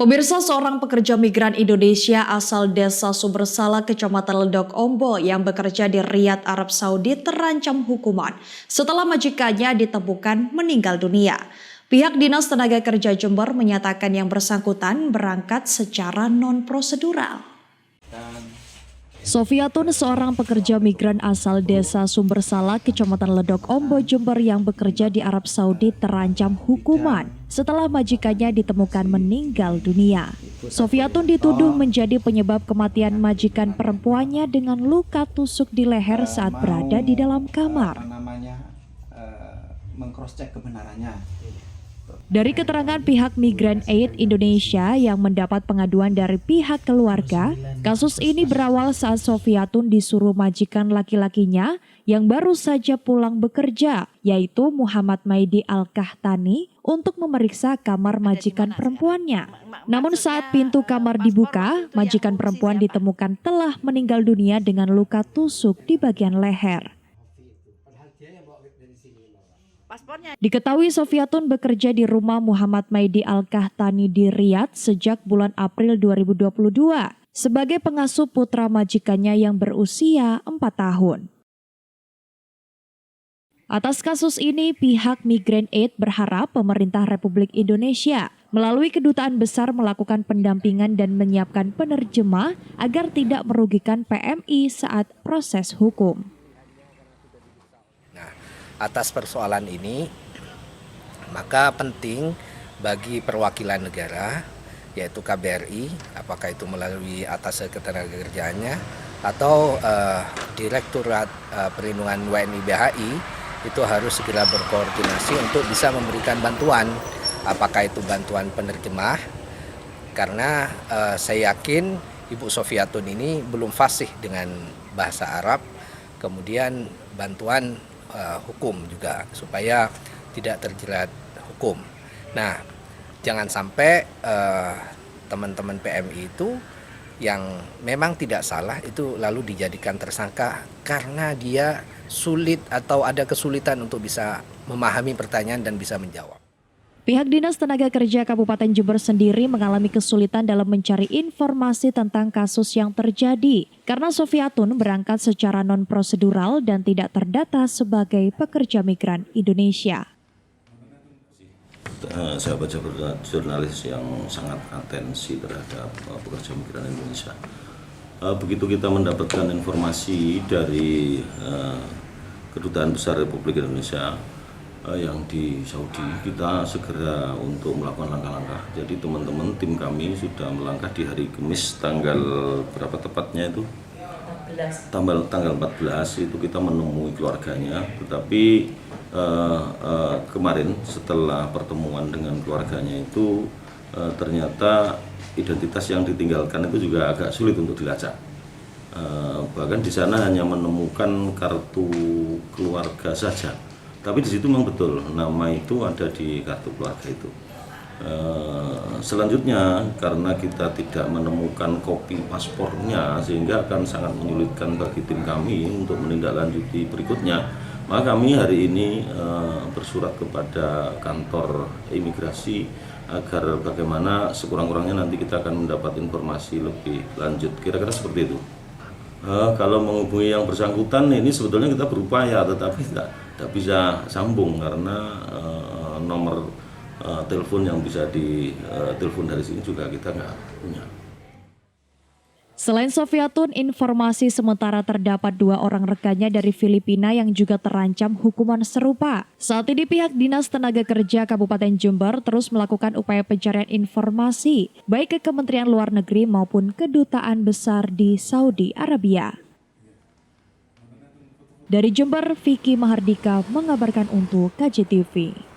Pemirsa, seorang pekerja migran Indonesia asal desa Sumbersala, Kecamatan Ledok Ombo yang bekerja di Riyadh, Arab Saudi terancam hukuman setelah majikannya ditemukan meninggal dunia. Pihak Dinas Tenaga Kerja Jember menyatakan yang bersangkutan berangkat secara non-prosedural. Sofiatun, seorang pekerja migran asal desa Sumbersala, Kecamatan Ledok Ombo, Jember yang bekerja di Arab Saudi terancam hukuman setelah majikannya ditemukan meninggal dunia. Sofiatun dituduh menjadi penyebab kematian majikan perempuannya dengan luka tusuk di leher saat berada di dalam kamar. Meng-cross-check kebenarannya. Dari keterangan pihak Migran Aid Indonesia yang mendapat pengaduan dari pihak keluarga, kasus ini berawal saat Sofiatun disuruh majikan laki-lakinya yang baru saja pulang bekerja, yaitu Muhammad Maidi Al-Kahtani, untuk memeriksa kamar majikan perempuannya. Namun saat pintu kamar dibuka, majikan perempuan ditemukan telah meninggal dunia dengan luka tusuk di bagian leher. Diketahui Sofiatun bekerja di rumah Muhammad Maidi Al-Kahtani di Riyadh sejak bulan April 2022 sebagai pengasuh putra majikannya yang berusia 4 tahun. Atas kasus ini, pihak Migran Aid berharap pemerintah Republik Indonesia melalui Kedutaan Besar melakukan pendampingan dan menyiapkan penerjemah agar tidak merugikan PMI saat proses hukum. Atas persoalan ini, maka penting bagi perwakilan negara, yaitu KBRI, apakah itu melalui atas ketenagakerjaannya atau Direktorat Perlindungan WNI BHI, itu harus segera berkoordinasi untuk bisa memberikan bantuan, apakah itu bantuan penerjemah, karena saya yakin Ibu Sofiatun ini belum fasih dengan bahasa Arab, kemudian bantuan hukum juga supaya tidak terjerat hukum. Nah, jangan sampai teman-teman PMI itu yang memang tidak salah itu lalu dijadikan tersangka karena dia sulit atau ada kesulitan untuk bisa memahami pertanyaan dan bisa menjawab. Pihak Dinas Tenaga Kerja Kabupaten Jember sendiri mengalami kesulitan dalam mencari informasi tentang kasus yang terjadi karena Sofiatun berangkat secara non-prosedural dan tidak terdata sebagai pekerja migran Indonesia. Sahabat jurnalis yang sangat atensi terhadap pekerja migran Indonesia. Begitu kita mendapatkan informasi dari Kedutaan Besar Republik Indonesia yang di Saudi, kita segera untuk melakukan langkah-langkah. Jadi teman-teman tim kami sudah melangkah di hari Kamis tanggal berapa tepatnya itu? Tanggal 14 itu kita menemui keluarganya, tetapi kemarin setelah pertemuan dengan keluarganya itu ternyata identitas yang ditinggalkan itu juga agak sulit untuk dilacak. Bahkan di sana hanya menemukan kartu keluarga saja. Tapi di situ memang betul nama itu ada di kartu keluarga itu. Selanjutnya karena kita tidak menemukan kopi paspornya sehingga akan sangat menyulitkan bagi tim kami untuk menindaklanjuti berikutnya, maka kami hari ini bersurat kepada kantor imigrasi agar bagaimana sekurang-kurangnya nanti kita akan mendapat informasi lebih lanjut. Kira-kira seperti itu. Kalau menghubungi yang bersangkutan ini sebetulnya kita berupaya tetapi tidak bisa sambung karena nomor telepon yang bisa ditelepon dari sini juga kita nggak punya. Selain Sofiatun, informasi sementara terdapat 2 orang rekannya dari Filipina yang juga terancam hukuman serupa. Saat ini pihak Dinas Tenaga Kerja Kabupaten Jember terus melakukan upaya pencarian informasi, baik ke Kementerian Luar Negeri maupun Kedutaan Besar di Saudi Arabia. Dari Jember, Vicky Mahardika mengabarkan untuk KJTV.